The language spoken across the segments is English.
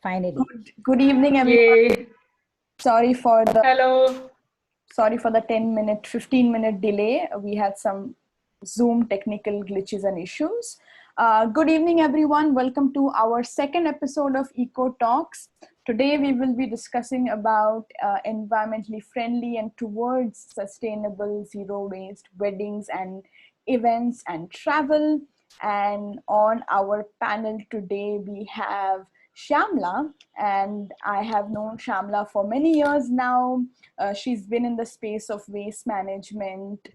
finally. Good evening, everyone. Yay. Sorry for the Hello. 15-minute delay. We had some Zoom technical glitches and issues. Good evening, everyone. Welcome to our second episode of EcoTalks. Today, we will be discussing about environmentally friendly and towards sustainable zero waste weddings and events and travel. And on our panel today, we have Shamla, and I have known Shamla for many years now. She's been in the space of waste management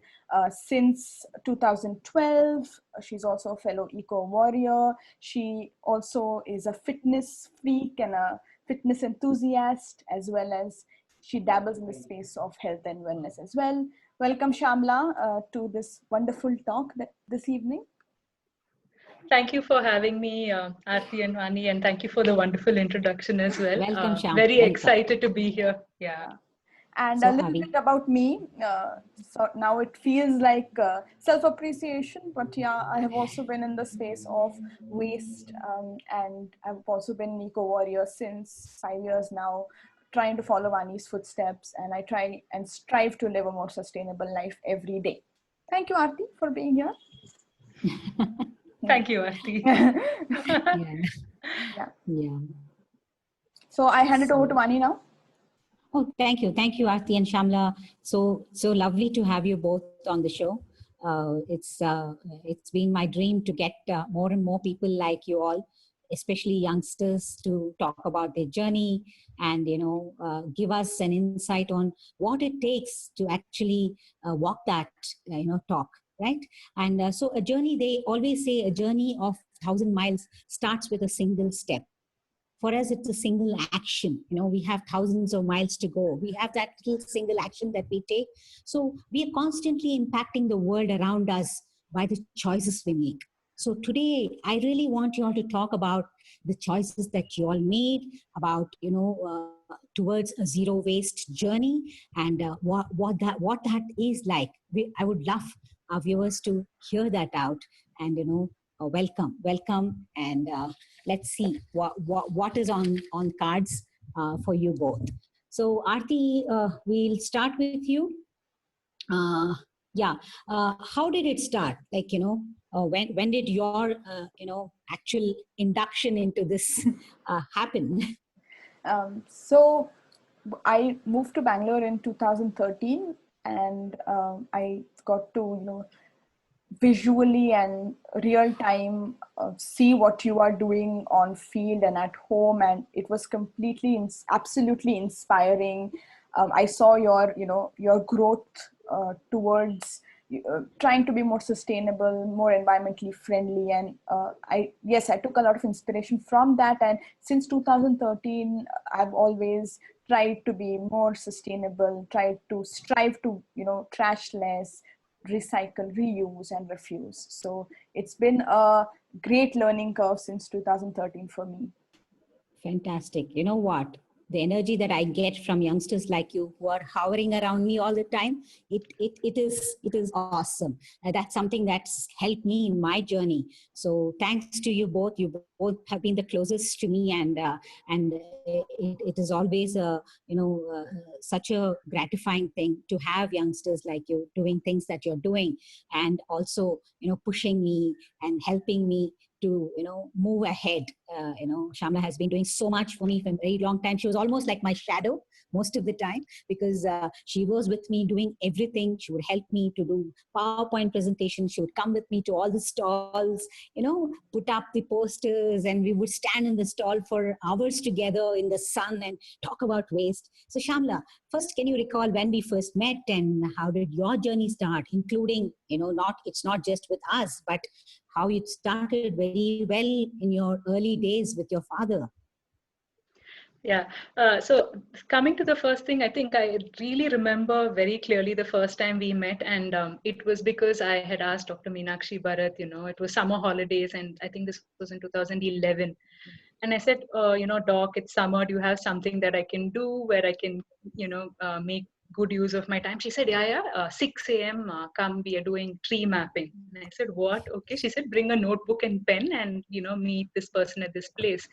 since 2012. She's also a fellow eco warrior. She also is a fitness freak and a fitness enthusiast, as well as she dabbles in the space of health and wellness as well. Welcome, Shamla, to this wonderful talk this evening. Thank you for having me, Aarti and Vani, and thank you for the wonderful introduction as well. Welcome, Shyam. Very Welcome. excited to be here. Yeah. And So a little bit about me. So now it feels like self-appreciation, but yeah, I have also been in the space of waste, and I've also been an eco-warrior since 5 years now, trying to follow Vani's footsteps, and I try and strive to live a more sustainable life every day. Thank you, Aarti, for being here. Thank you, Aarti. Yeah. So I hand it over to Vani now. Oh, thank you, Aarti and Shamla. So lovely to have you both on the show. It's been my dream to get more and more people like you all, especially youngsters, to talk about their journey and give us an insight on what it takes to actually walk that talk, right? And so a journey, they always say, a journey of 1,000 miles starts with a single step. For us, it's a single action. We have thousands of miles to go. We have that little single action that we take. So we are constantly impacting the world around us by the choices we make. So today, I really want you all to talk about the choices that you all made, about, towards a zero waste journey, and what that is like. I would love our viewers to hear that out, and, welcome, and let's see what is on cards for you both. So Aarti, we'll start with you. How did it start? Like, when did your actual induction into this happen? So I moved to Bangalore in 2013, and I got to visually and real time see what you are doing on field and at home, and it was completely absolutely inspiring. I saw your growth towards trying to be more sustainable, more environmentally friendly, and I took a lot of inspiration from that. And since 2013, I've always tried to be more sustainable, tried to strive to trash less, recycle, reuse, and refuse. So it's been a great learning curve since 2013 for me. Fantastic. You know what? The energy that I get from youngsters like you who are hovering around me all the time, it is awesome. That's something that's helped me in my journey. So thanks to you both. You both have been the closest to me, and it is always such a gratifying thing to have youngsters like you doing things that you're doing, and also pushing me and helping me to move ahead. Shamla has been doing so much for me for a very long time. She was almost like my shadow most of the time, because she was with me doing everything. She would help me to do PowerPoint presentations. She would come with me to all the stalls, put up the posters, and we would stand in the stall for hours together in the sun and talk about waste. So Shamla, first, can you recall when we first met, and how did your journey start, including, it's not just with us, but how it started very well in your early days with your father? Yeah. So coming to the first thing, I think I really remember very clearly the first time we met, and it was because I had asked Dr. Meenakshi Bharat, it was summer holidays, and I think this was in 2011. And I said, Doc, it's summer. Do you have something that I can do where I can, make good use of my time? She said, 6 a.m. Come, we are doing tree mapping. And I said, what? Okay. She said, bring a notebook and pen and, meet this person at this place.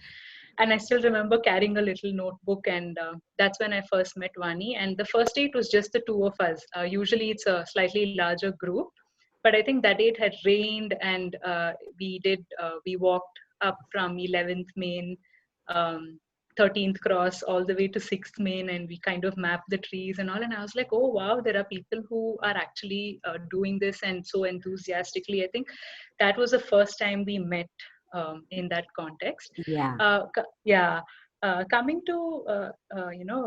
And I still remember carrying a little notebook, and that's when I first met Vani. And the first day it was just the two of us. Usually it's a slightly larger group, but I think that day it had rained, and we walked up from 11th Main, um, 13th Cross, all the way to 6th Main, and we kind of mapped the trees and all. And I was like, oh wow, there are people who are actually doing this and so enthusiastically. I think that was the first time we met in that context. Yeah. Yeah. Coming to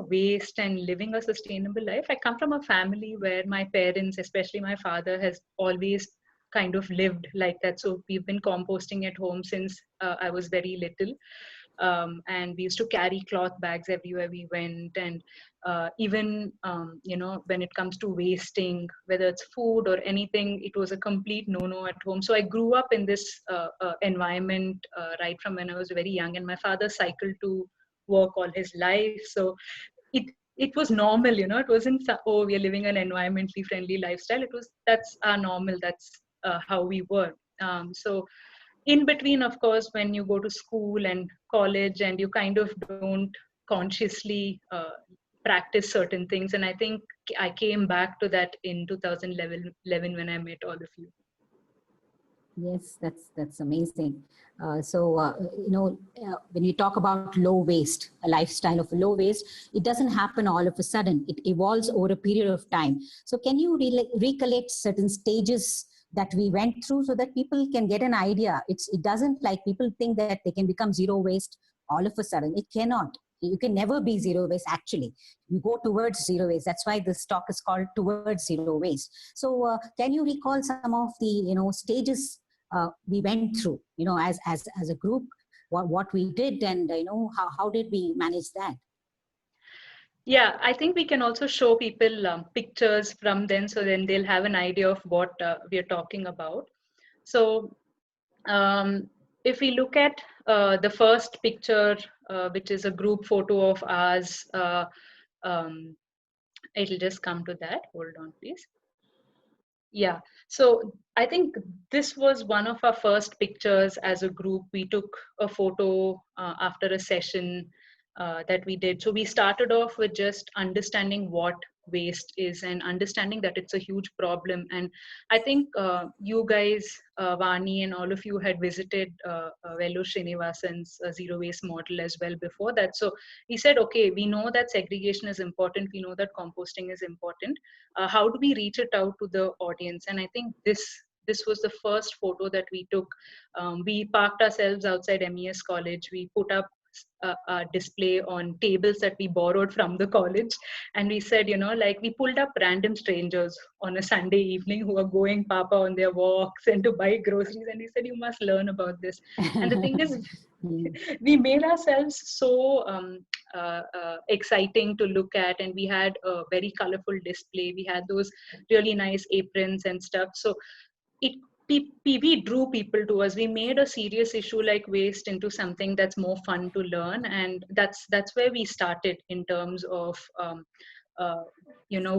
waste and living a sustainable life, I come from a family where my parents, especially my father, has always kind of lived like that. So we've been composting at home since I was very little. And we used to carry cloth bags everywhere we went. And even when it comes to wasting, whether it's food or anything, it was a complete no at home. So I grew up in this environment right from when I was very young. And my father cycled to work all his life, so it was normal. It wasn't oh, we are living an environmentally friendly lifestyle. It was, that's our normal, that's how we were. So in between, of course, when you go to school and college, and you kind of don't consciously practice certain things. And I think I came back to that in 2011 when I met all of you. Yes, that's amazing. When we talk about low waste, a lifestyle of low waste, it doesn't happen all of a sudden. It evolves over a period of time. So can you recollect certain stages that we went through so that people can get an idea? It doesn't, like, people think that they can become zero waste all of a sudden. It cannot. You can never be zero waste, actually. You go towards zero waste. That's why this talk is called Towards Zero Waste. So can you recall some of the stages we went through, as a group, what we did, and how did we manage that? Yeah, I think we can also show people pictures from then, so then they'll have an idea of what we are talking about. So if we look at the first picture, which is a group photo of ours, it'll just come to that. Hold on, please. Yeah, so I think this was one of our first pictures as a group. We took a photo after a session that we did. So we started off with just understanding what waste is and understanding that it's a huge problem. And I think you guys, Vani and all of you, had visited Velu Srinivasan's zero waste model as well before that. So he said, okay, we know that segregation is important. We know that composting is important. How do we reach it out to the audience? And I think this was the first photo that we took. We parked ourselves outside MES college. We put up a display on tables that we borrowed from the college, and we said, we pulled up random strangers on a Sunday evening who are going papa on their walks and to buy groceries, and we said, you must learn about this. And the thing is, we made ourselves so exciting to look at, and we had a very colorful display. We had those really nice aprons and stuff. So we drew people to us. We made a serious issue like waste into something that's more fun to learn, and that's where we started in terms of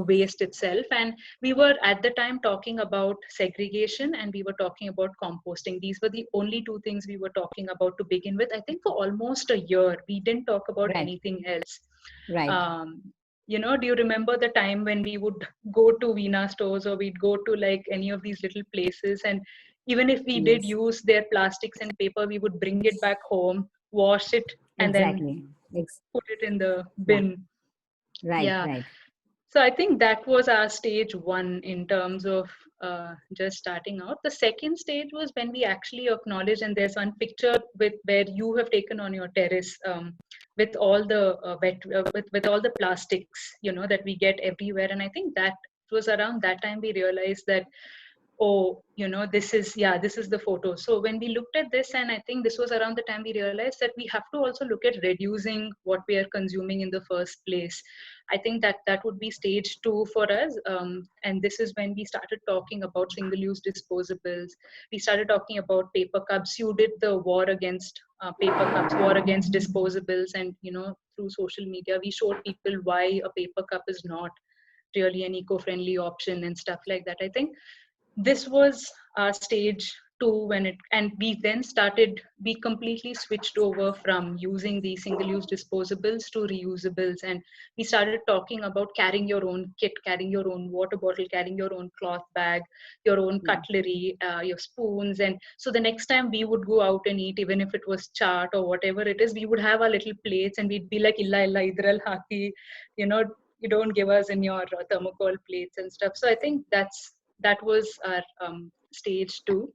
waste itself. And we were at the time talking about segregation, and we were talking about composting. These were the only two things we were talking about to begin with. I think for almost a year we didn't talk about anything else. Right. Do you remember the time when we would go to Veena stores, or we'd go to like any of these little places, and even if we did use their plastics and paper, we would bring it back home, wash it, and Exactly. then put it in the bin. Right. So I think that was our stage one in terms of just starting out. The second stage was when we actually acknowledged, and there's one picture where you have taken on your terrace with all the with all the plastics, that we get everywhere. And I think that was around that time we realized that, oh, this is the photo. So when we looked at this, and I think this was around the time we realized that we have to also look at reducing what we are consuming in the first place. I think that would be stage two for us. And this is when we started talking about single-use disposables. We started talking about paper cups. You did the war against paper cups, war against disposables. And, through social media, we showed people why a paper cup is not really an eco-friendly option and stuff like that. I think this was our stage and we completely switched over from using the single-use disposables to reusables, and we started talking about carrying your own kit, carrying your own water bottle, carrying your own cloth bag, your own cutlery, your spoons. And so the next time we would go out and eat, even if it was chaat or whatever it is, we would have our little plates and we'd be like, illa illa idral haki, you don't give us in your thermocol plates and stuff. So I think that was our stage two.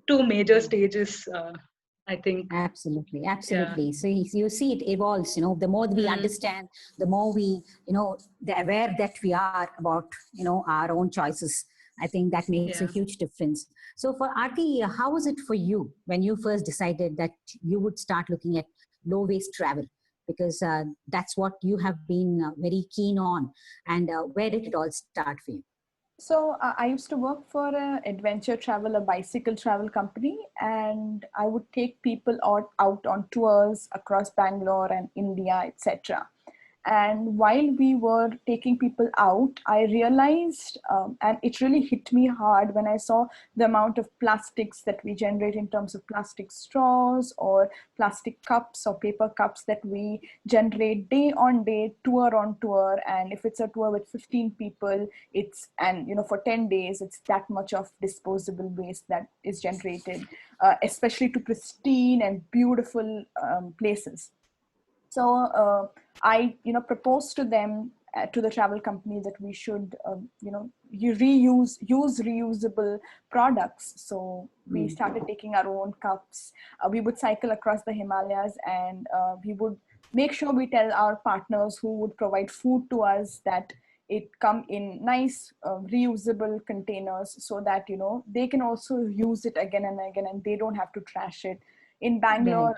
Two major stages, I think. Absolutely, Yeah. absolutely. So you see, it evolves. The more we understand, the more we, the aware that we are about, our own choices. I think that makes a huge difference. So for Aarti, how was it for you when you first decided that you would start looking at low waste travel? Because that's what you have been very keen on. And where did it all start for you? So I used to work for an adventure travel, a bicycle travel company, and I would take people out on tours across Bangalore and India, etc. And while we were taking people out, I realized, and it really hit me hard when I saw the amount of plastics that we generate in terms of plastic straws or plastic cups or paper cups that we generate day on day, tour on tour. And if it's a tour with 15 people, for 10 days, it's that much of disposable waste that is generated, especially to pristine and beautiful places. So I, proposed to them, to the travel company, that we should, use reusable products. So we started taking our own cups. We would cycle across the Himalayas, and we would make sure we tell our partners who would provide food to us that it come in nice reusable containers, so that they can also use it again and again, and they don't have to trash it. In Bangalore,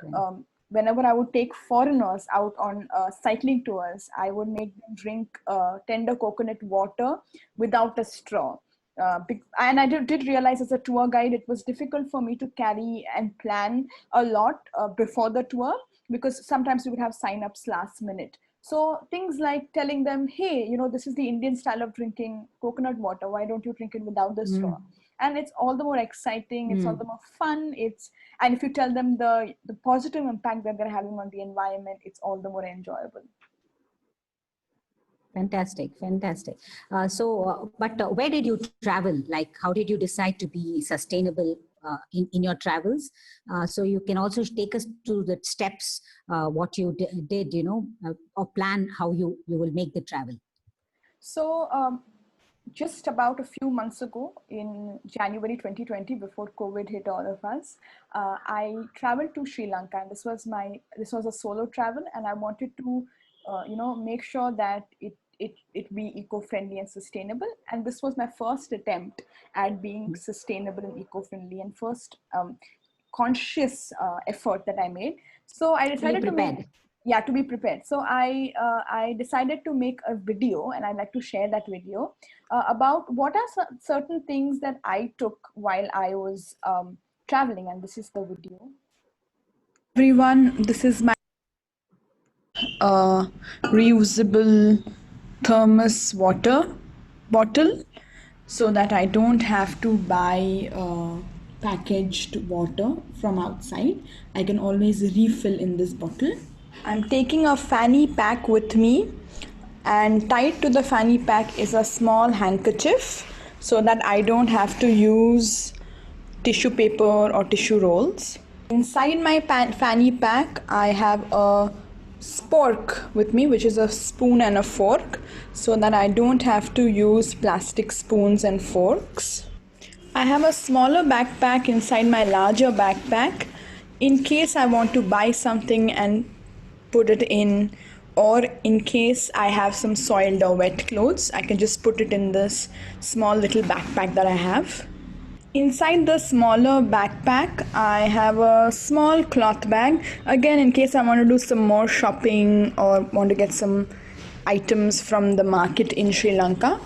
whenever I would take foreigners out on cycling tours, I would make them drink tender coconut water without a straw. And I did realize, as a tour guide, it was difficult for me to carry and plan a lot before the tour, because sometimes we would have sign-ups last minute. So things like telling them, hey, this is the Indian style of drinking coconut water. Why don't you drink it without the straw? And it's all the more exciting. It's all the more fun. And if you tell them the positive impact that they're having on the environment, it's all the more enjoyable. Fantastic. But where did you travel? Like, how did you decide to be sustainable in your travels? So you can also take us to the steps, what you did, or plan how you will make the travel. So just about a few months ago, in January 2020, before COVID hit all of us, I traveled to Sri Lanka, and this was a solo travel, and I wanted to make sure that it be eco-friendly and sustainable. And this was my first attempt at being sustainable and eco-friendly, and first conscious effort that I made. So I decided to be prepared. So I decided to make a video, and I'd like to share that video about what are certain things that I took while I was traveling. And this is the video. Everyone, this is my reusable thermos water bottle, so that I don't have to buy packaged water from outside. I can always refill in this bottle. I'm taking a fanny pack with me, and tied to the fanny pack is a small handkerchief, so that I don't have to use tissue paper or tissue rolls. Inside my fanny pack, I have a spork with me, which is a spoon and a fork, so that I don't have to use plastic spoons and forks. I have a smaller backpack inside my larger backpack, in case I want to buy something and put it in, or in case I have some soiled or wet clothes, I can just put it in this small little backpack that I have. Inside the smaller backpack, I have a small cloth bag, again in case I want to do some more shopping or want to get some items from the market in Sri Lanka.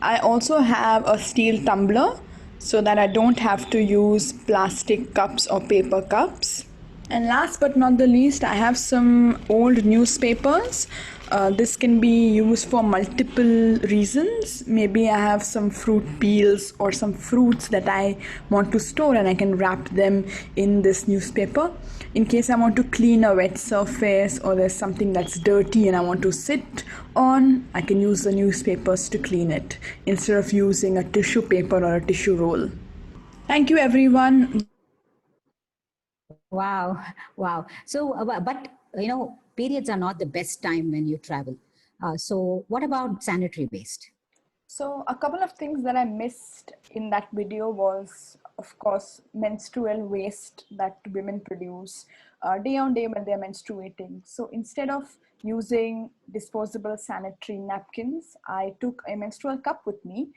I also have a steel tumbler, so that I don't have to use plastic cups or paper cups. And last but not the least, I have some old newspapers This can be used for multiple reasons. Maybe I have some fruit peels or some fruits that I want to store, and I can wrap them in this newspaper. In case I want to clean a wet surface, or there's something that's dirty and I want to sit on, I can use the newspapers to clean it instead of using a tissue paper or a tissue roll. Thank you, everyone. Wow, wow. So, but you know, periods are not the best time when you travel. So, what about sanitary waste? So a couple of things that I missed in that video was, of course, menstrual waste that women produce day on day when they're menstruating. So instead of using disposable sanitary napkins, I took a menstrual cup with me,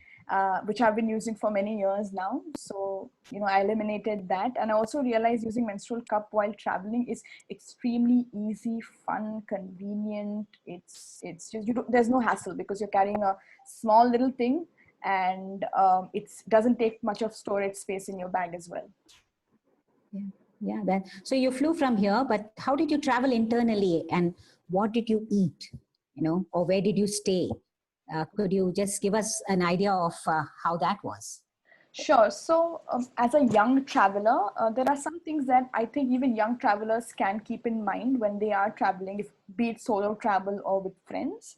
which I've been using for many years now. So, I eliminated that. And I also realized using menstrual cup while traveling is extremely easy, fun, convenient. It's just, there's no hassle because you're carrying a small little thing, and it doesn't take much of storage space in your bag as well. Yeah. That. So you flew from here, but how did you travel internally, and what did you eat? Or where did you stay? Could you just give us an idea of how that was? Sure. So, as a young traveler, there are some things that I think even young travelers can keep in mind when they are traveling, if be it solo travel or with friends.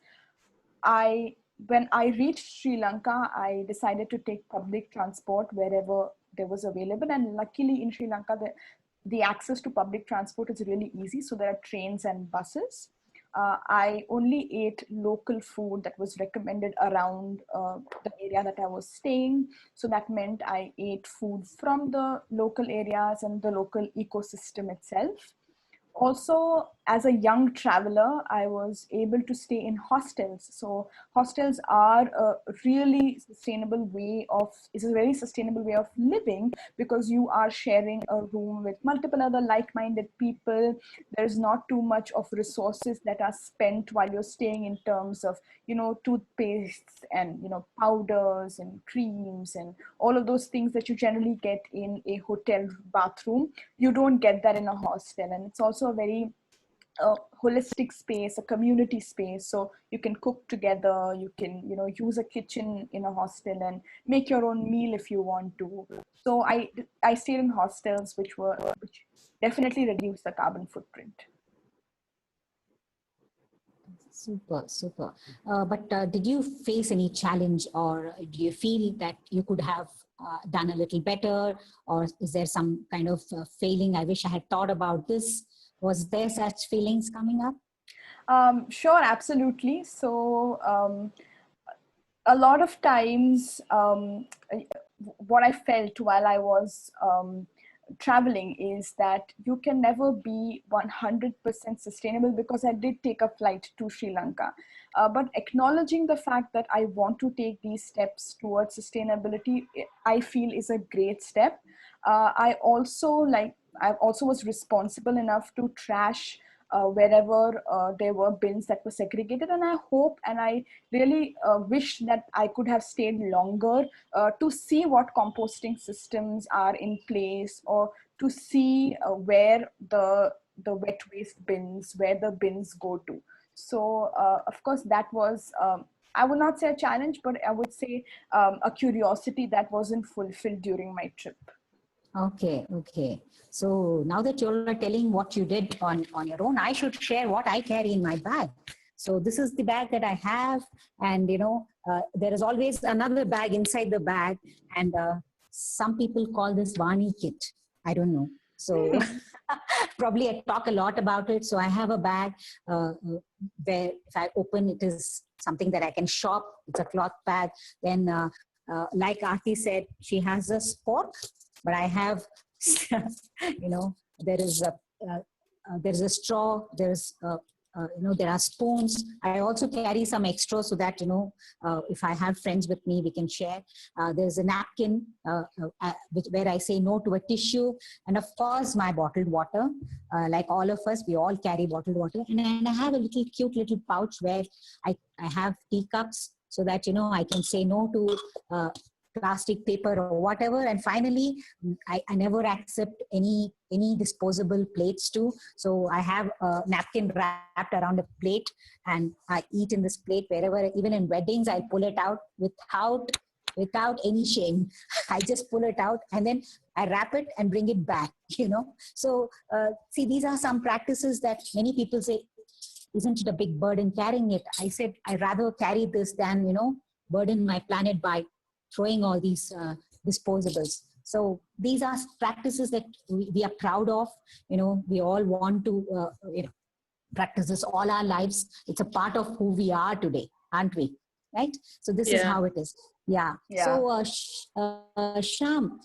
When I reached Sri Lanka, I decided to take public transport wherever there was available, and luckily in Sri Lanka, the access to public transport is really easy. So there are trains and buses. I only ate local food that was recommended around the area that I was staying. So that meant I ate food from the local areas and the local ecosystem itself. Also, as a young traveler, I was able to stay in hostels. So hostels are a really sustainable way of, it's a very sustainable way of living, because you are sharing a room with multiple other like-minded people. There's not too much of resources that are spent while you're staying in terms of, toothpastes and, powders and creams and all of those things that you generally get in a hotel bathroom. You don't get that in a hostel. And it's also a very holistic space, a community space. So you can cook together, you can, use a kitchen in a hostel and make your own meal if you want to. So I stayed in hostels, which definitely reduce the carbon footprint. Super, super. But did you face any challenge, or do you feel that you could have done a little better, or is there some kind of failing? I wish I had thought about this. Was there such feelings coming up? Sure, absolutely. So a lot of times, what I felt while I was traveling is that you can never be 100% sustainable, because I did take a flight to Sri Lanka. But acknowledging the fact that I want to take these steps towards sustainability, I feel is a great step. I also was responsible enough to trash wherever there were bins that were segregated. And I hope and I really wish that I could have stayed longer to see what composting systems are in place, or to see where the wet waste bins, where the bins go to. So of course that was, I would not say a challenge, but I would say a curiosity that wasn't fulfilled during my trip. Okay, okay. So now that you're telling what you did on your own, I should share what I carry in my bag. So this is the bag that I have, and there is always another bag inside the bag, and some people call this Vani kit. I don't know. So probably I talk a lot about it. So I have a bag where if I open, it is something that I can shop. It's a cloth bag. Then like Aarti said, she has a spork, but I have, there is a straw, there are spoons. I also carry some extra so that, if I have friends with me, we can share. There's a napkin where I say no to a tissue. And of course, my bottled water. Like all of us, we all carry bottled water. And I have a cute little pouch where I have teacups so that, I can say no to plastic, paper, or whatever. And finally, I never accept any disposable plates too. So I have a napkin wrapped around a plate, and I eat in this plate wherever, even in weddings, I pull it out without any shame. I just pull it out and then I wrap it and bring it back, So, see, these are some practices that many people say, isn't it a big burden carrying it? I said, I rather carry this than, burden my planet by throwing all these disposables. So these are practices that we are proud of. We all want to, practice this all our lives. It's a part of who we are today, aren't we? Right? So this is how it is. Yeah. So, Sham,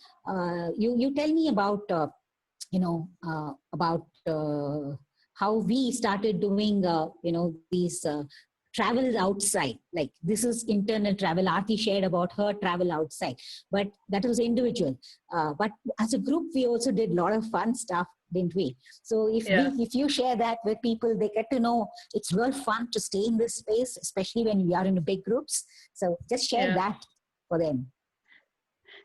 you tell me about, how we started doing, these travels outside. Like, this is internal travel. Aarti shared about her travel outside, but that was individual. But as a group, we also did a lot of fun stuff, didn't we? So if you share that with people, they get to know it's real fun to stay in this space, especially when we are in big groups. So just share that for them.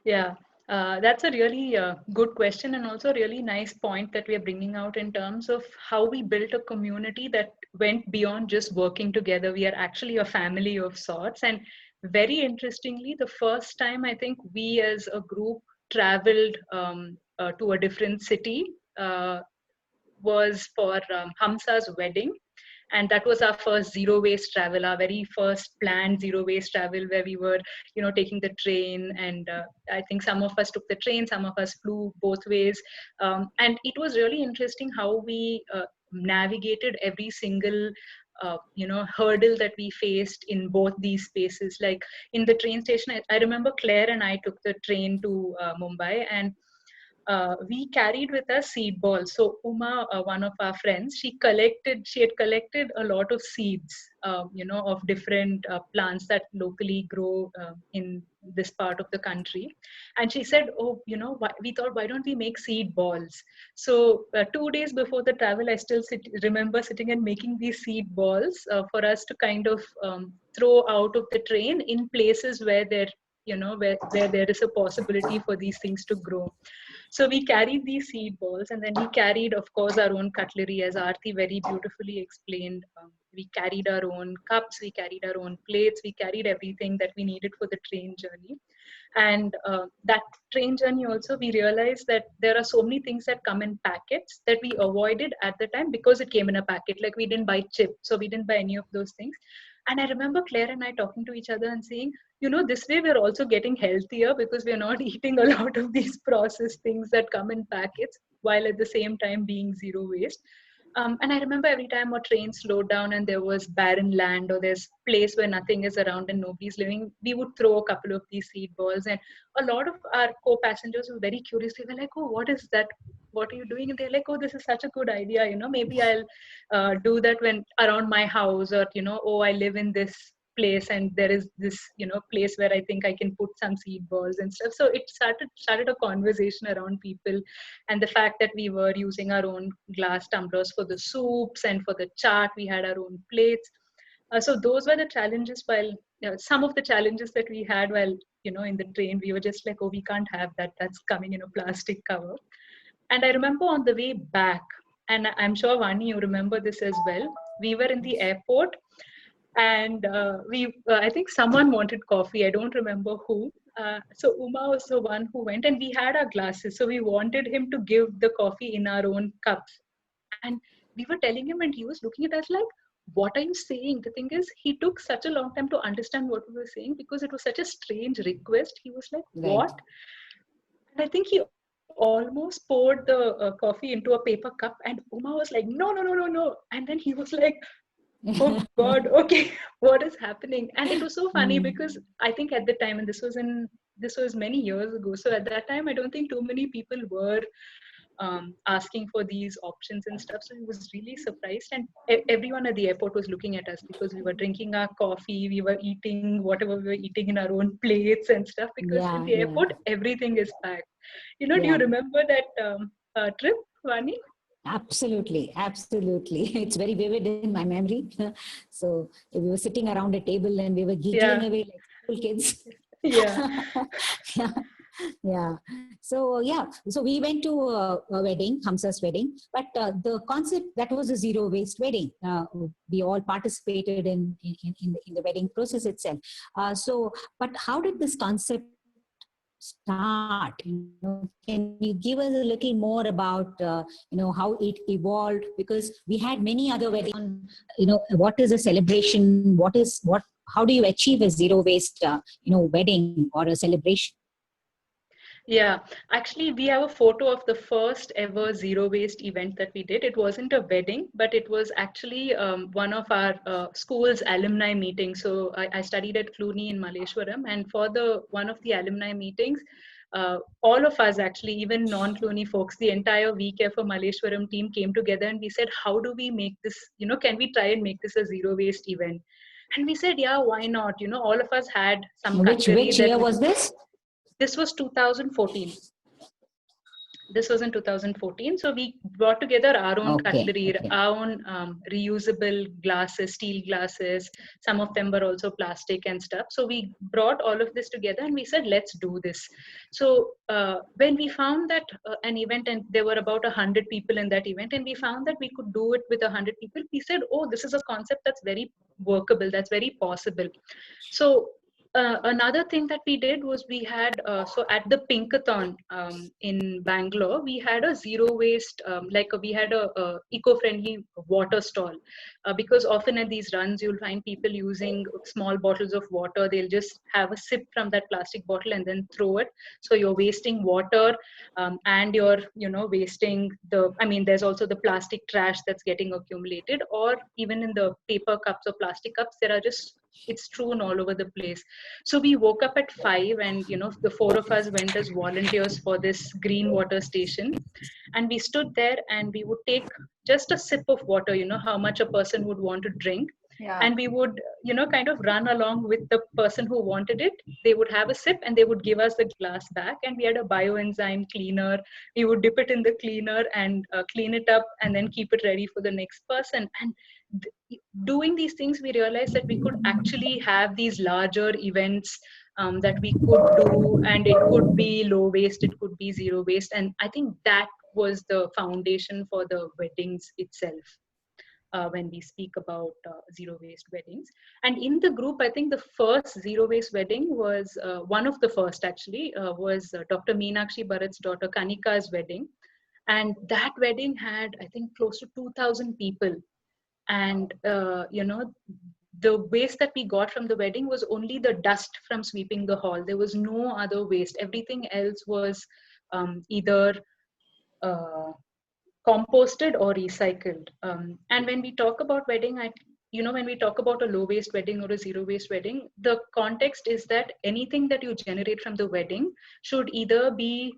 Yeah, that's a really good question, and also a really nice point that we are bringing out in terms of how we built a community that went beyond just working together. We are actually a family of sorts. And very interestingly, the first time I think we as a group traveled to a different city was for Hamsa's wedding. And that was our first zero waste travel, our very first planned zero waste travel, where we were taking the train. And I think some of us took the train, some of us flew both ways. And it was really interesting how we navigated every single hurdle that we faced in both these spaces. Like in the train station, I remember Claire and I took the train to Mumbai, and we carried with us seed balls. So Uma, one of our friends, she had collected a lot of seeds, of different plants that locally grow in this part of the country. And she said, oh, we thought, why don't we make seed balls? So 2 days before the travel, I still remember sitting and making these seed balls for us to kind of throw out of the train in places where where there is a possibility for these things to grow. So we carried these seed balls, and then we carried, of course, our own cutlery, as Aarti very beautifully explained. We carried our own cups, we carried our own plates, we carried everything that we needed for the train journey. And that train journey also, we realized that there are so many things that come in packets that we avoided at the time because it came in a packet. Like, we didn't buy chips, so we didn't buy any of those things. And I remember Claire and I talking to each other and saying, this way we're also getting healthier because we're not eating a lot of these processed things that come in packets, while at the same time being zero waste. And I remember every time a train slowed down and there was barren land, or there's place where nothing is around and nobody's living, we would throw a couple of these seed balls. And a lot of our co-passengers were very curious. They were like, oh, what is that? What are you doing? And they're like, oh, this is such a good idea. Maybe I'll do that when around my house, or, oh, I live in this place and there is this place where I think I can put some seed balls and stuff. So it started a conversation around people, and the fact that we were using our own glass tumblers for the soups, and for the chaat we had our own plates. So those were the challenges. While some of the challenges that we had while in the train, we were just like, oh, we can't have that, that's coming in a plastic cover. And I remember on the way back, and I'm sure Vani, you remember this as well, we were in the airport, and I think someone wanted coffee. I don't remember who. So Uma was the one who went, and we had our glasses. So we wanted him to give the coffee in our own cups. And we were telling him, and he was looking at us like, what are you saying? The thing is, he took such a long time to understand what we were saying because it was such a strange request. He was like, what? Right. And I think he almost poured the coffee into a paper cup, and Uma was like, no, no, no, no, no. And then he was like, oh God, okay, what is happening? And it was so funny because I think at the time, and this was many years ago. So at that time, I don't think too many people were asking for these options and stuff. So he was really surprised, and everyone at the airport was looking at us because we were drinking our coffee, we were eating whatever we were eating in our own plates and stuff, because in the airport, everything is packed. Do you remember that trip, Vani? Absolutely, absolutely. It's very vivid in my memory. So we were sitting around a table and we were giggling away like school kids. Yeah. Yeah. Yeah. So yeah. So we went to a wedding, Hamsa's wedding, but the concept, that was a zero waste wedding. We all participated in the wedding process itself. But how did this concept start? Can you give us a little more about how it evolved? Because we had many other weddings. What is a celebration? What? How do you achieve a zero waste wedding or a celebration? Yeah, actually, we have a photo of the first ever zero waste event that we did. It wasn't a wedding, but it was actually one of our school's alumni meetings. So I studied at Cluny in Malleshwaram, and for the one of the alumni meetings, all of us actually, even non-Cluny folks, the entire VCAF for Malleshwaram team came together, and we said, how do we make this? Can we try and make this a zero waste event? And we said, yeah, why not? All of us had some cutlery Which that year was this? this was 2014. This was in 2014. So we brought together our own Okay. cutlery, Okay. our own reusable glasses, steel glasses. Some of them were also plastic and stuff. So we brought all of this together and we said, let's do this. So when we found that an event, and there were about 100 people in that event, and we found that we could do it with 100 people, we said, oh, this is a concept that's very workable, that's very possible. So another thing that we did was we had so at the Pinkathon in Bangalore, we had a zero waste, we had a eco-friendly water stall, because often at these runs you'll find people using small bottles of water. They'll just have a sip from that plastic bottle and then throw it. So you're wasting water, and you're wasting the. I mean, there's also the plastic trash that's getting accumulated, or even in the paper cups or plastic cups, there are just it's strewn all over the place. So we woke up at 5, and the four of us went as volunteers for this green water station, and we stood there and we would take just a sip of water, how much a person would want to drink. Yeah. And we would kind of run along with the person who wanted it. They would have a sip and they would give us the glass back, and we had a bioenzyme cleaner. We would dip it in the cleaner and clean it up and then keep it ready for the next person. And doing these things, we realized that we could actually have these larger events that we could do, and it could be low waste, it could be zero waste. And I think that was the foundation for the weddings itself, when we speak about zero waste weddings. And in the group, I think the first zero waste wedding was one of the first actually, was Dr. Meenakshi Bharat's daughter Kanika's wedding. And that wedding had, I think, close to 2,000 people. And the waste that we got from the wedding was only the dust from sweeping the hall. There was no other waste. Everything else was either uh, composted or recycled. And when we talk about wedding, when we talk about a low waste wedding or a zero waste wedding, the context is that anything that you generate from the wedding should either be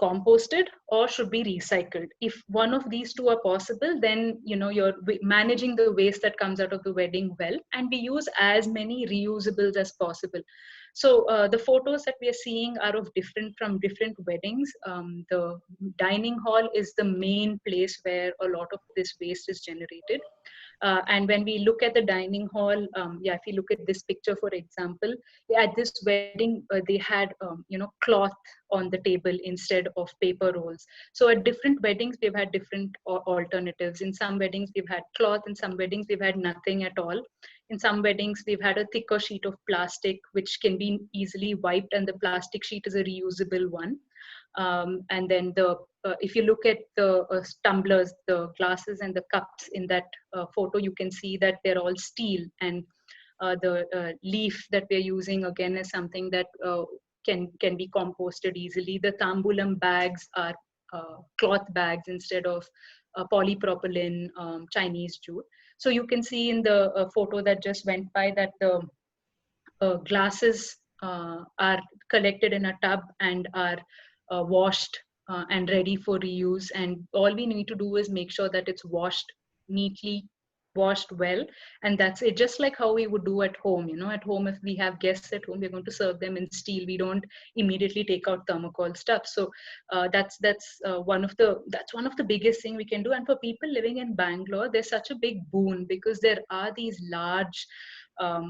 composted or should be recycled. If one of these two are possible, then you're managing the waste that comes out of the wedding well, and we use as many reusables as possible. So the photos that we are seeing are of different weddings. The dining hall is the main place where a lot of this waste is generated. And when we look at the dining hall, if you look at this picture, for example, at this wedding, they had, cloth on the table instead of paper rolls. So at different weddings, we've had different alternatives. In some weddings, we've had cloth. In some weddings, we've had nothing at all. In some weddings, we've had a thicker sheet of plastic, which can be easily wiped, and the plastic sheet is a reusable one. And then if you look at the tumblers, the glasses and the cups in that photo, you can see that they're all steel, and the leaf that we're using again is something that can be composted easily. The tambulam bags are cloth bags instead of polypropylene Chinese jute. So you can see in the photo that just went by that the glasses are collected in a tub and are washed and ready for reuse. And all we need to do is make sure that it's washed neatly washed well, and that's it. Just like how we would do at home. At home, if we have guests at home, we're going to serve them in steel. We don't immediately take out thermocol stuff. So that's one of the biggest thing we can do. And for people living in Bangalore, there's such a big boon because there are these large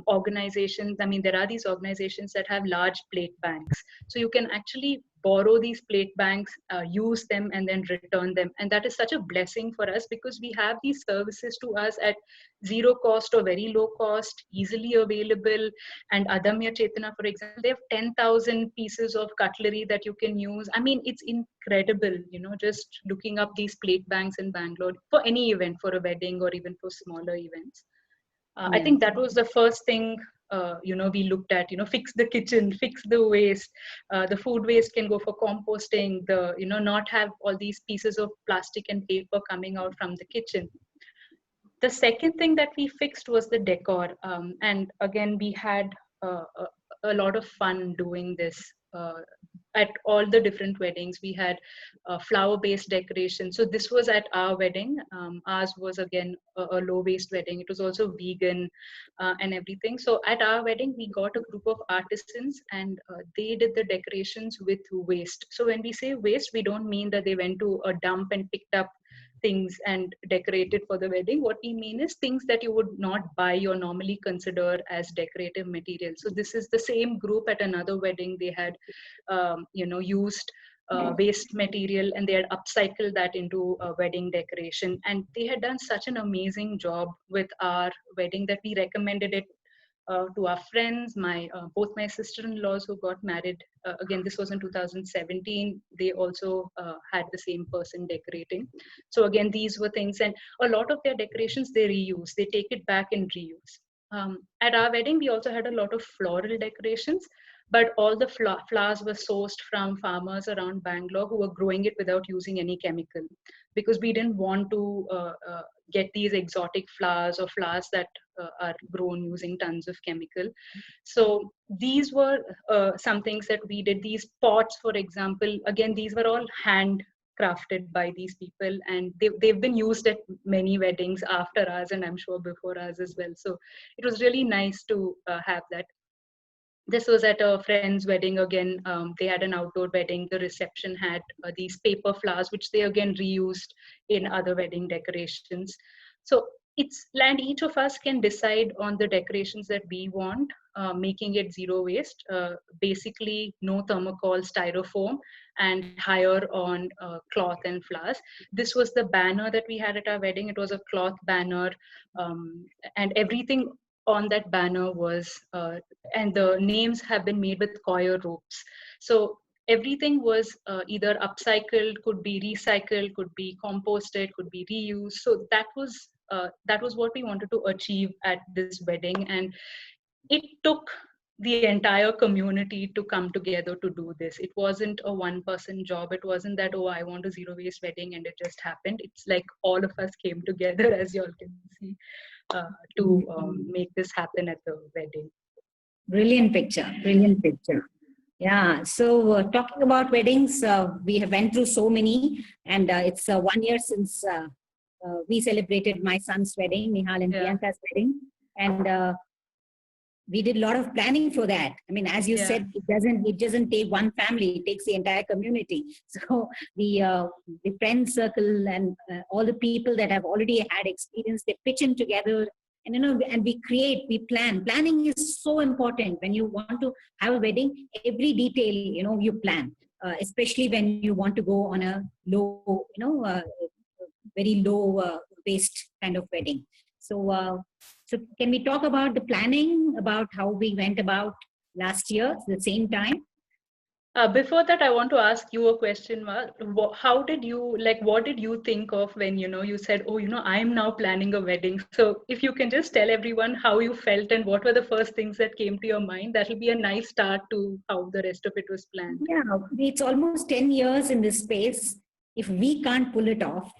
organizations. I mean, there are these organizations that have large plate banks. So you can actually borrow these plate banks, use them, and then return them. And that is such a blessing for us because we have these services to us at zero cost or very low cost, easily available. And Adamya Chetana, for example, they have 10,000 pieces of cutlery that you can use. I mean, it's incredible, just looking up these plate banks in Bangalore for any event, for a wedding or even for smaller events. I think that was the first thing, we looked at, fix the kitchen, fix the waste. The food waste can go for composting, not have all these pieces of plastic and paper coming out from the kitchen. The second thing that we fixed was the decor. And again, we had a lot of fun doing this. At all the different weddings, we had flower-based decoration. So this was at our wedding. Ours was again a low-waste wedding. It was also vegan and everything. So at our wedding, we got a group of artisans and they did the decorations with waste. So when we say waste, we don't mean that they went to a dump and picked up things and decorated for the wedding. What we mean is things that you would not buy or normally consider as decorative material. So this is the same group at another wedding. They had used waste material and they had upcycled that into a wedding decoration, and they had done such an amazing job with our wedding that we recommended it to our friends. Both my sister-in-laws who got married, again, this was in 2017, they also had the same person decorating. So again, these were things, and a lot of their decorations, they reuse, they take it back and reuse. At our wedding, we also had a lot of floral decorations, but all the flowers were sourced from farmers around Bangalore who were growing it without using any chemical, because we didn't want to get these exotic flowers or flowers that are grown using tons of chemical. So these were some things that we did. These pots, for example, again, these were all hand crafted by these people, and they've been used at many weddings after ours, and I'm sure before ours as well. So it was really nice to have that. This was at a friend's wedding. Again, they had an outdoor wedding. The reception had these paper flowers, which they again reused in other wedding decorations. So each of us can decide on the decorations that we want, making it zero waste, basically no thermocol, styrofoam, and higher on cloth and flowers. This was the banner that we had at our wedding. It was a cloth banner, and everything on that banner was, and the names have been made with coir ropes. So everything was either upcycled, could be recycled, could be composted, could be reused. So that was what we wanted to achieve at this wedding, and it took the entire community to come together to do this. It wasn't a one-person job. It wasn't that, oh, I want a zero waste wedding and it just happened. It's like all of us came together, as you all can see, to make this happen at the wedding. Brilliant picture, brilliant picture. Yeah, so talking about weddings, we have went through so many, and it's 1 year since we celebrated my son's wedding, Nihal and Priyanka's wedding, and we did a lot of planning for that. I mean, as you said, it doesn't take one family; it takes the entire community. So the friend circle and all the people that have already had experience, they pitch in together, and and we plan. Planning is so important when you want to have a wedding. Every detail, you plan, especially when you want to go on a low, very low waste kind of wedding. So, so can we talk about the planning, about how we went about last year at the same time? Before that, I want to ask you a question. How did you, what did you think of when, you said, oh, I'm now planning a wedding. So if you can just tell everyone how you felt and what were the first things that came to your mind, that will be a nice start to how the rest of it was planned. Yeah, it's almost 10 years in this space. If we can't pull it off,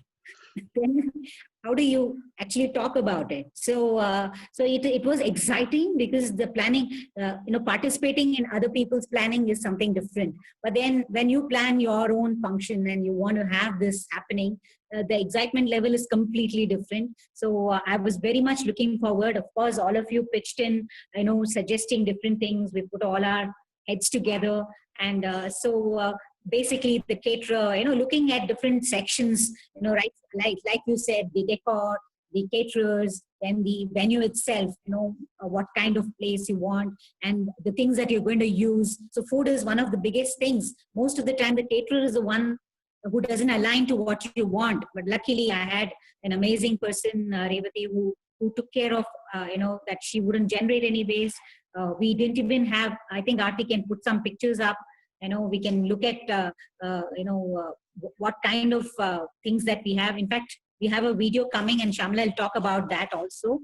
then how do you actually talk about it? So it was exciting because the planning, participating in other people's planning is something different. But then when you plan your own function and you want to have this happening, the excitement level is completely different. So I was very much looking forward. Of course, all of you pitched in, suggesting different things. We put all our heads together. And basically the caterer, looking at different sections, right, like you said, the decor, the caterers, then the venue itself, what kind of place you want, and the things that you're going to use. So food is one of the biggest things. Most of the time the caterer is the one who doesn't align to what you want. But luckily I had an amazing person, Revati, who took care of, that she wouldn't generate any waste. We didn't even have, I think Aarti can put some pictures up. We can look at, what kind of things that we have. In fact, we have a video coming, and Shamla will talk about that also.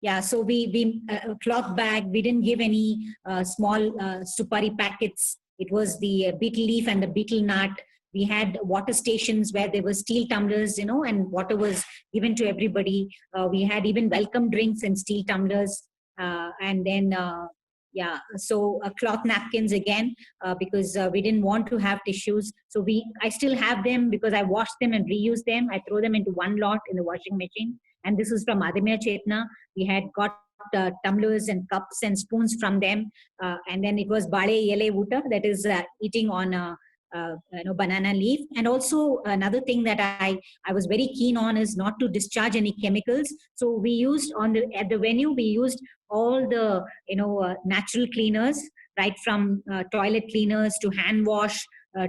Yeah, so we cloth bag, we didn't give any small supari packets. It was the beetle leaf and the beetle nut. We had water stations where there were steel tumblers, and water was given to everybody. We had even welcome drinks in steel tumblers. And then so cloth napkins again, because we didn't want to have tissues. So I still have them because I wash them and reuse them. I throw them into one lot in the washing machine. And this is from Adamya Chetna. We had got tumblers and cups and spoons from them. And then it was Bale Yele Wuta, that is eating on banana leaf. And also another thing that I was very keen on is not to discharge any chemicals. So we used at the venue, we used all the natural cleaners, right from toilet cleaners to hand wash,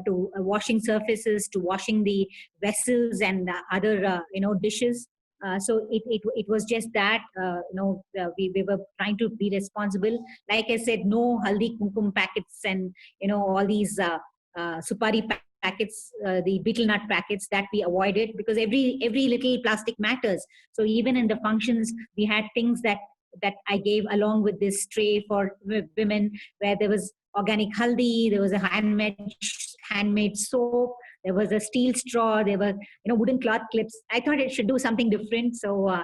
to washing surfaces, to washing the vessels and other dishes. So it was just that we were trying to be responsible. Like I said, no haldi kumkum packets and all these supari packets, the beetle nut packets, that we avoided, because every little plastic matters. So even in the functions, we had things that I gave along with this tray for women, where there was organic haldi, there was a handmade soap, there was a steel straw, there were wooden cloth clips. I thought it should do something different. So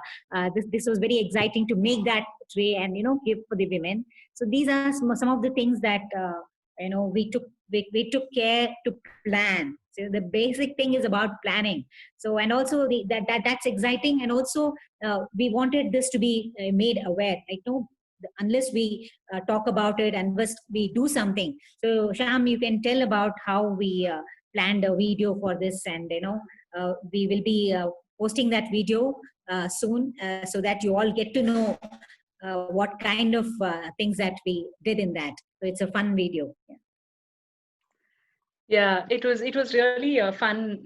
this was very exciting to make that tray and give for the women. So these are some of the things that we took care to plan. So the basic thing is about planning. So, and also that's exciting. And also we wanted this to be made aware. I know unless we talk about it, unless we do something. So Sham, you can tell about how we planned a video for this, and we will be posting that video soon, so that you all get to know what kind of things that we did in that. So it's a fun video. Yeah. Yeah, it was really fun,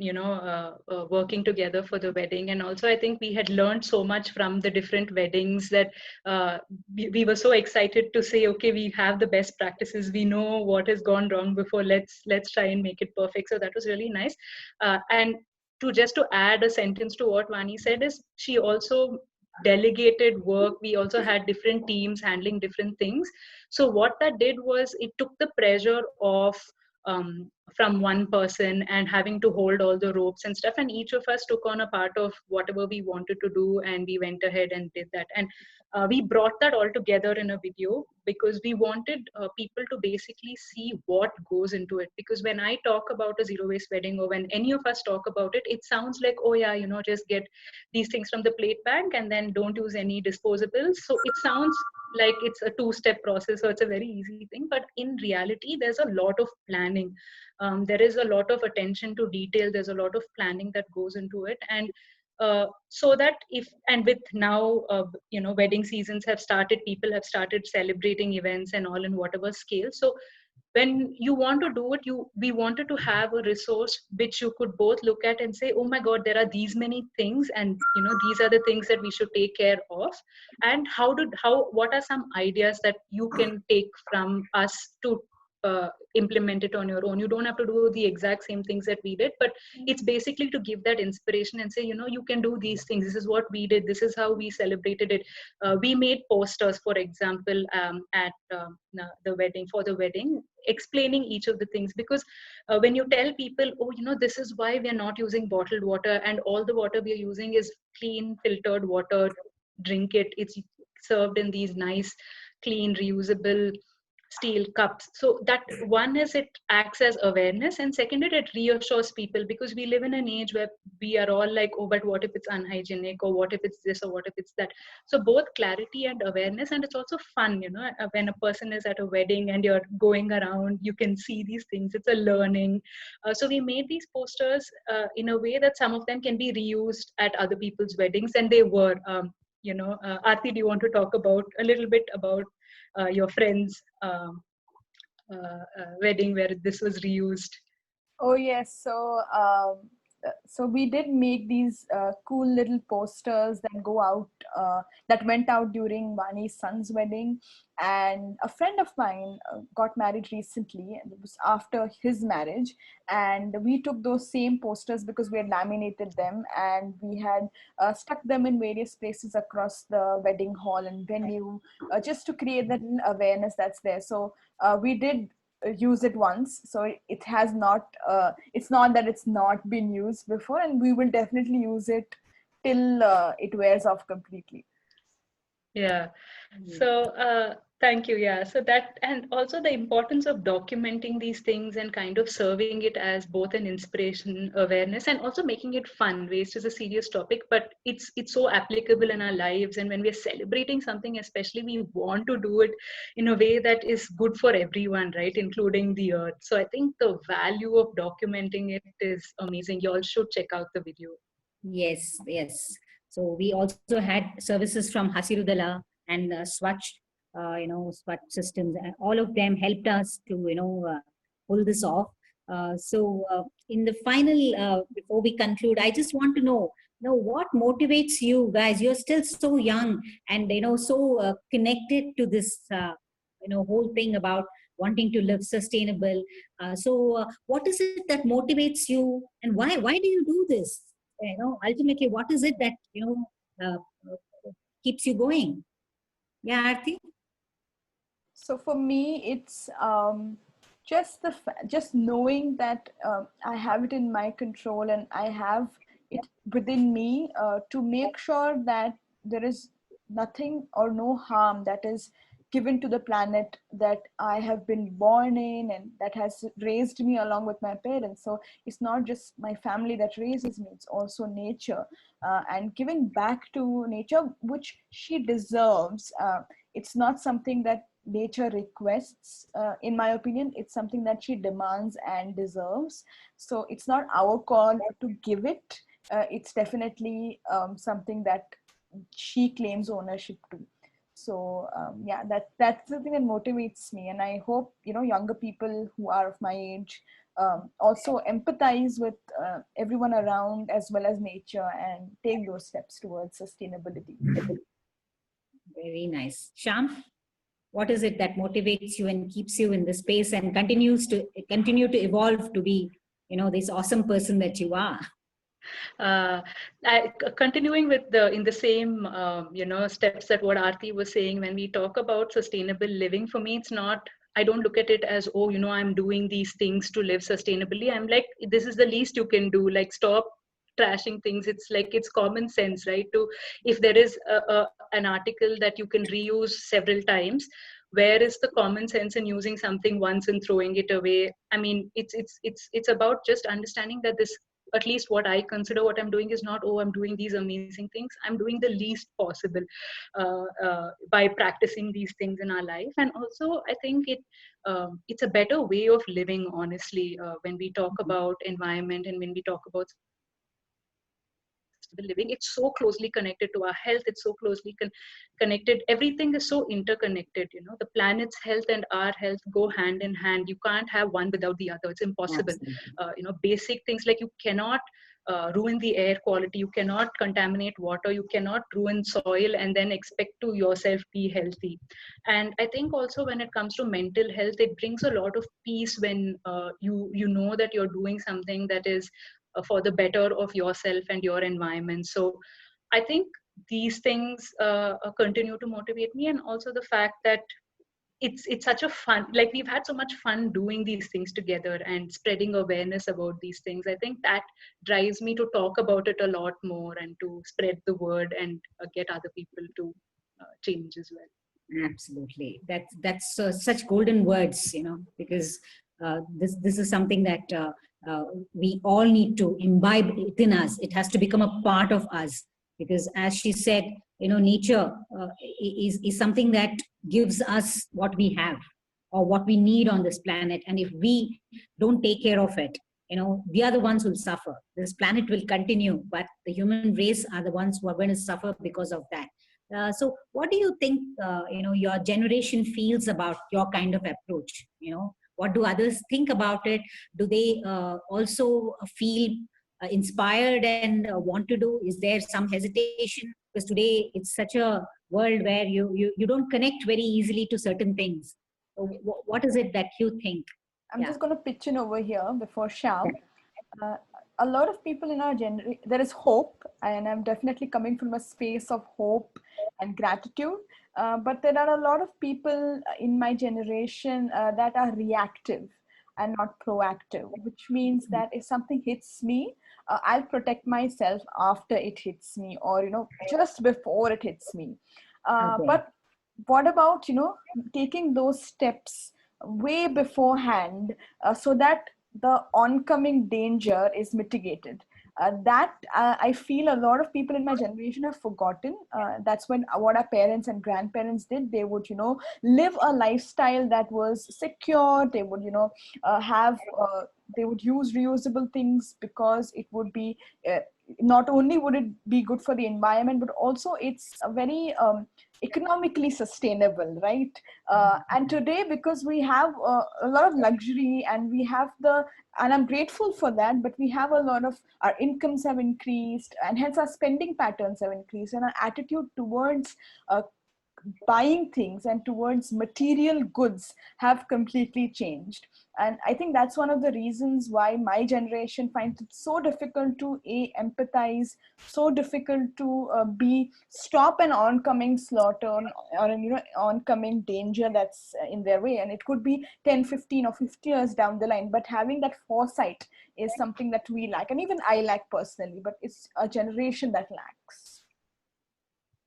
working together for the wedding. And also I think we had learned so much from the different weddings that we were so excited to say, okay, we have the best practices, we know what has gone wrong before, let's try and make it perfect. So that was really nice. And just to add a sentence to what Vani said, is she also delegated work. We also had different teams handling different things. So what that did was it took the pressure off from one person and having to hold all the ropes and stuff, and each of us took on a part of whatever we wanted to do, and we went ahead and did that. And we brought that all together in a video because we wanted people to basically see what goes into it. Because when I talk about a zero waste wedding, or when any of us talk about it, it sounds like, oh yeah, just get these things from the plate bank and then don't use any disposables. So it sounds like it's a two-step process, so it's a very easy thing. But in reality, there's a lot of planning. There is a lot of attention to detail. There's a lot of planning that goes into it. And so that with now, wedding seasons have started, people have started celebrating events and all in whatever scale. So when you want to do it, we wanted to have a resource which you could both look at and say, oh my God, there are these many things, and these are the things that we should take care of. And what are some ideas that you can take from us to implement it on your own. You don't have to do the exact same things that we did, but it's basically to give that inspiration and say, you can do these things. This is what we did. This is how we celebrated it. We made posters, for example, at the wedding, for the wedding, explaining each of the things, because when you tell people, oh, this is why we are not using bottled water, and all the water we are using is clean filtered water, drink it, it's served in these nice clean reusable steel cups. So that one is, it acts as awareness, and second, it reassures people, because we live in an age where we are all like, oh, but what if it's unhygienic, or what if it's this, or what if it's that. So both clarity and awareness, and it's also fun, when a person is at a wedding and you're going around, you can see these things, it's a learning. So we made these posters in a way that some of them can be reused at other people's weddings, and they were Aarti, do you want to talk about a little bit about your friend's wedding where this was reused? Oh yes, so we did make these cool little posters that go out, that went out during Vani's son's wedding, and a friend of mine got married recently, and it was after his marriage, and we took those same posters because we had laminated them, and we had stuck them in various places across the wedding hall and venue, just to create that little awareness that's there. So we did use it once, so it has not it's not that it's not been used before, and we will definitely use it till it wears off completely. Yeah. So thank you. Yeah. So that, and also the importance of documenting these things and kind of serving it as both an inspiration, awareness, and also making it fun. Waste is a serious topic, but it's so applicable in our lives. And when we're celebrating something, especially, we want to do it in a way that is good for everyone, right, including the earth. So I think the value of documenting it is amazing. You all should check out the video. Yes, yes. So we also had services from Hasirudala and Swatch, Swatch systems. And all of them helped us to, pull this off. In the final, before we conclude, I just want to know, what motivates you guys? You're still so young and, so connected to this, whole thing about wanting to live sustainable. What is it that motivates you, and why do you do this? Ultimately, what is it that keeps you going? Yeah, Arti. So for me, it's just knowing that I have it in my control, and I have it within me to make sure that there is nothing or no harm that is given to the planet that I have been born in and that has raised me along with my parents. So it's not just my family that raises me, it's also nature, and giving back to nature, which she deserves. It's not something that nature requests, in my opinion. It's something that she demands and deserves. So it's not our call to give it. It's definitely something that she claims ownership to. So yeah, that's something that motivates me, and I hope younger people who are of my age also empathize with everyone around as well as nature, and take those steps towards sustainability. Very nice. Sham, what is it that motivates you and keeps you in the space and continue to evolve to be, this awesome person that you are? Continuing with in the same steps that what Aarti was saying, when we talk about sustainable living, for me, it's not, I don't look at it as, oh, I'm doing these things to live sustainably. I'm like, this is the least you can do. Like, stop trashing things. It's like, it's common sense, right? To, if there is an article that you can reuse several times, where is the common sense in using something once and throwing it away? I mean, it's about just understanding that this, at least what I consider what I'm doing, is not, oh, I'm doing these amazing things. I'm doing the least possible by practicing these things in our life. And also, I think it's a better way of living, honestly, when we talk about environment and when we talk about living. It's so closely connected to our health. It's so closely connected. Everything is so interconnected. The planet's health and our health go hand in hand. You can't have one without the other. It's impossible. Basic things like, you cannot ruin the air quality, you cannot contaminate water, you cannot ruin soil and then expect to yourself be healthy. And I think also when it comes to mental health, it brings a lot of peace when you know that you're doing something that is for the better of yourself and your environment. So I think these things continue to motivate me, and also the fact that it's such a fun, like we've had so much fun doing these things together and spreading awareness about these things. I think that drives me to talk about it a lot more and to spread the word and get other people to change as well. Absolutely. That's such golden words, because this is something that we all need to imbibe within us. It has to become a part of us, because as she said, nature is something that gives us what we have or what we need on this planet. And if we don't take care of it, we are the ones who will suffer. This planet will continue, but the human race are the ones who are going to suffer because of that. So what do you think, your generation feels about your kind of approach? What do others think about it? Do they also feel inspired and want to do? Is there some hesitation? Because today it's such a world where you don't connect very easily to certain things. So what is it that you think? I'm just going to pitch in over here before Sham. Uh, a lot of people in our generation, there is hope, and I'm definitely coming from a space of hope and gratitude. But there are a lot of people in my generation that are reactive and not proactive, which means that if something hits me, I'll protect myself after it hits me, or just before it hits me. Okay. But what about taking those steps way beforehand, so that the oncoming danger is mitigated? That I feel a lot of people in my generation have forgotten. That's when what our parents and grandparents did. They would live a lifestyle that was secure. They would have they would use reusable things, because it would be not only would it be good for the environment, but also it's a very economically sustainable, right? And today, because we have a lot of luxury, and we have and I'm grateful for that, but we have a lot of, our incomes have increased, and hence our spending patterns have increased, and our attitude towards buying things and towards material goods have completely changed. And I think that's one of the reasons why my generation finds it so difficult to empathize, so difficult to be stop an oncoming slaughter, or oncoming danger that's in their way. And it could be 10, 15 or 50 years down the line, but having that foresight is something that we lack, and even I lack personally, but it's a generation that lacks.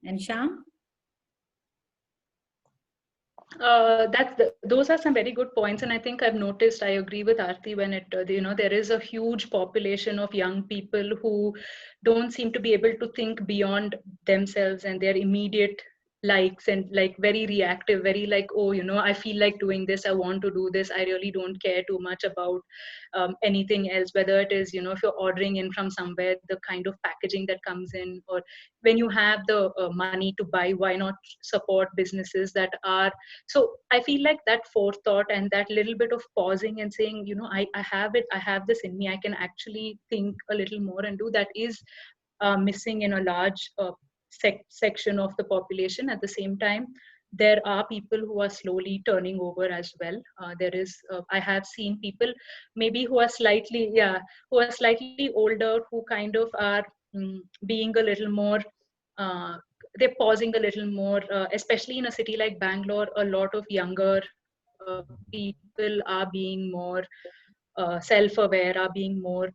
And Sham? Those are some very good points, and I think I've noticed. I agree with Aarti when there is a huge population of young people who don't seem to be able to think beyond themselves and their immediate likes, and like very reactive, very like, oh, I feel like doing this, I want to do this, I really don't care too much about anything else, whether it is if you're ordering in from somewhere, the kind of packaging that comes in, or when you have the money to buy, why not support businesses that are. So I feel like that forethought and that little bit of pausing and saying, I have it, I have this in me, I can actually think a little more and do that, is missing in a large section of the population. At the same time, there are people who are slowly turning over as well. I have seen people maybe who are slightly older, who kind of are being a little more they're pausing a little more, especially in a city like Bangalore. A lot of younger people are being more self-aware, are being more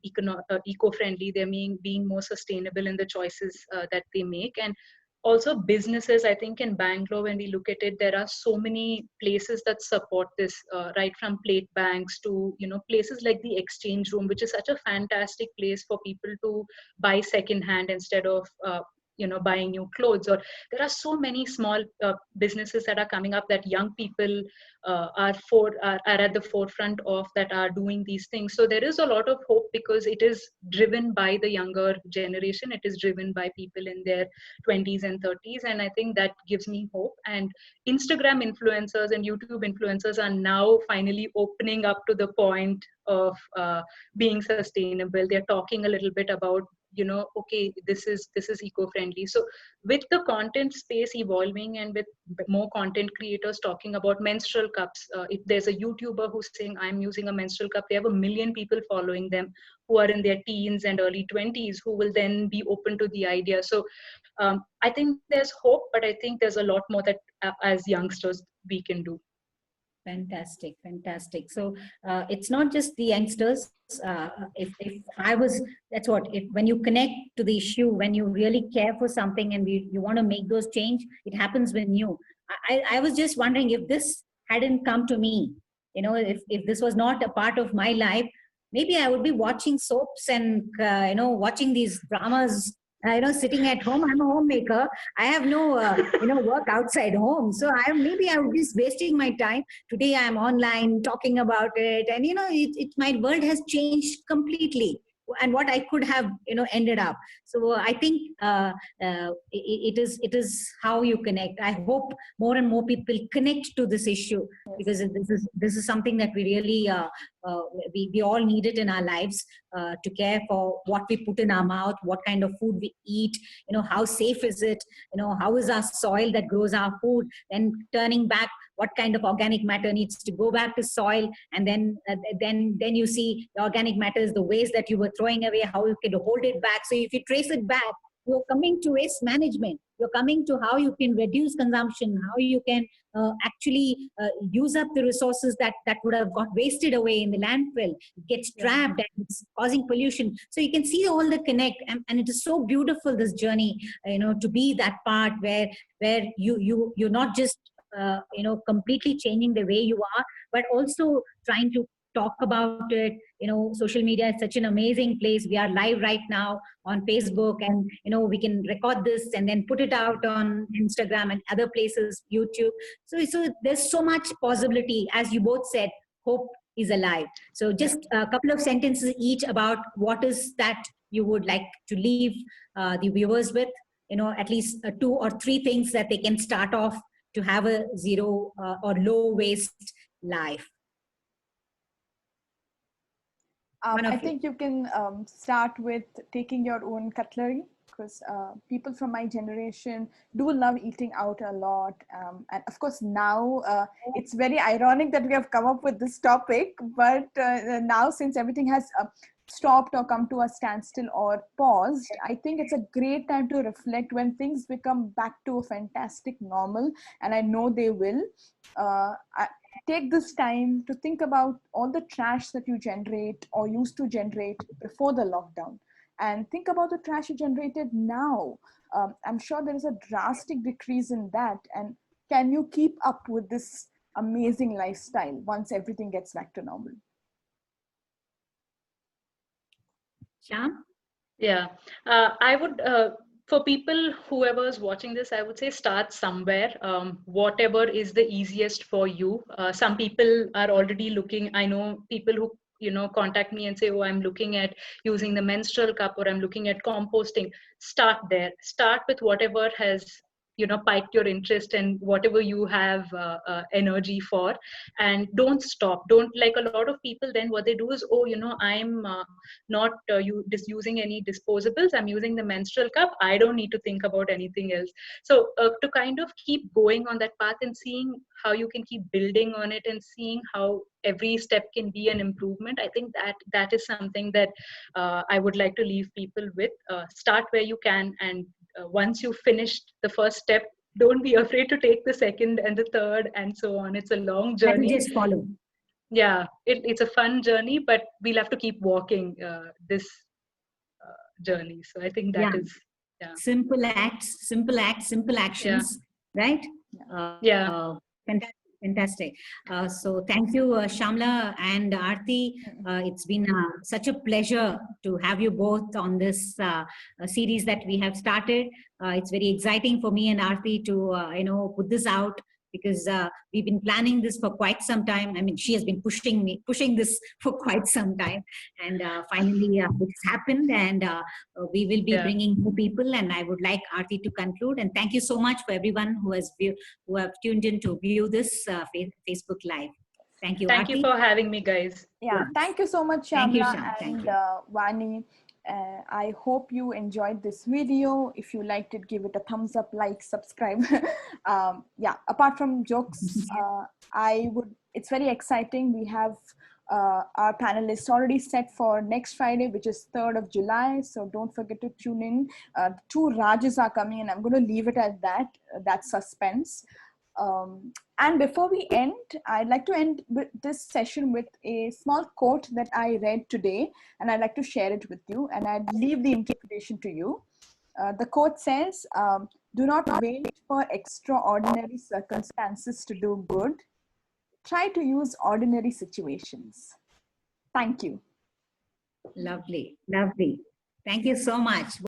eco-friendly. They're being more sustainable in the choices that they make. And also businesses, I think in Bangalore, when we look at it, there are so many places that support this, right from plate banks to places like the exchange room, which is such a fantastic place for people to buy secondhand instead of buying new clothes. Or there are so many small businesses that are coming up that young people are at the forefront of, that are doing these things. So there is a lot of hope, because it is driven by the younger generation. It is driven by people in their 20s and 30s, and I think that gives me hope. And Instagram influencers and YouTube influencers are now finally opening up to the point of being sustainable. They're talking a little bit about, okay, this is eco-friendly. So with the content space evolving, and with more content creators talking about menstrual cups, if there's a YouTuber who's saying I'm using a menstrual cup, they have 1 million people following them who are in their teens and early 20s, who will then be open to the idea. So I think there's hope, but I think there's a lot more that as youngsters we can do. Fantastic, fantastic. So it's not just the youngsters. If I was, that's what, if when you connect to the issue, when you really care for something and you want to make those change, it happens when you. I was just wondering, if this hadn't come to me, if this was not a part of my life, maybe I would be watching soaps and watching these dramas. Sitting at home. I'm a homemaker. I have no work outside home, so maybe I would be wasting my time. Today I'm online talking about it, and my world has changed completely, and what I could have ended up. So I think it is how you connect. I hope more and more people connect to this issue, because this is something that we really we all need it in our lives, to care for what we put in our mouth, what kind of food we eat, how safe is it, how is our soil that grows our food, and turning back, what kind of organic matter needs to go back to soil, and then you see the organic matter is the waste that you were throwing away, how you can hold it back. So if you trace it back, you're coming to waste management. You're coming to how you can reduce consumption, how you can actually use up the resources that would have got wasted away in the landfill. It gets trapped and it's causing pollution. So you can see all the connect, and it is so beautiful, this journey, to be that part where you're not just completely changing the way you are, but also trying to talk about it. Social media is such an amazing place. We are live right now on Facebook, and we can record this and then put it out on Instagram and other places, YouTube. So there's so much possibility. As you both said, hope is alive. So just a couple of sentences each about what is that you would like to leave the viewers with, at least 2 or 3 things that they can start off to have a zero or low waste life. I think you can start with taking your own cutlery, because people from my generation do love eating out a lot. And of course, now it's very ironic that we have come up with this topic, but now since everything has stopped or come to a standstill or paused, I think it's a great time to reflect when things become back to a fantastic normal, and I know they will. Take this time to think about all the trash that you generate or used to generate before the lockdown, and think about the trash you generated now. I'm sure there is a drastic decrease in that. And can you keep up with this amazing lifestyle once everything gets back to normal? Shyam? Yeah, I would, for people, whoever is watching this, I would say start somewhere, whatever is the easiest for you. Some people are already looking, I know people who, contact me and say, oh, I'm looking at using the menstrual cup, or I'm looking at composting. Start there. Start with whatever has, piqued your interest and whatever you have energy for, and don't stop. Don't, like a lot of people, then what they do is, oh, I'm not just using any disposables, I'm using the menstrual cup, I don't need to think about anything else. So to kind of keep going on that path and seeing how you can keep building on it, and seeing how every step can be an improvement, I think that is something that I would like to leave people with. Start where you can, and once you finished the first step, don't be afraid to take the second and the third and so on. It's a long journey. And just follow. Yeah, it's a fun journey, but we'll have to keep walking this journey. So I think that is simple acts, simple actions, right? Yeah. Fantastic. Fantastic. So thank you, Shamla and Aarti. It's been such a pleasure to have you both on this series that we have started. It's very exciting for me and Aarti to, put this out because we've been planning this for quite some time. I mean, she has been pushing this for quite some time. And finally, it's happened. And we will be Yeah. bringing more people. And I would like Aarti to conclude. And thank you so much for everyone who have tuned in to view this Facebook Live. Thank you, Thank you Aarti. for having me, guys. Yeah, thank you so much, Thank you, Shamla Sham. Thank and you. Vani. I hope you enjoyed this video. If you liked it, give it a thumbs up, like, subscribe. Yeah, apart from jokes, it's very exciting. We have our panelists already set for next Friday, which is 3rd of July. So don't forget to tune in. Two Rajas are coming, and I'm going to leave it at that. That's suspense. And before we end, I'd like to end this session with a small quote that I read today, and I'd like to share it with you, and I'd leave the interpretation to you. The quote says, do not wait for extraordinary circumstances to do good. Try to use ordinary situations. Thank you. Lovely. Lovely. Thank you so much.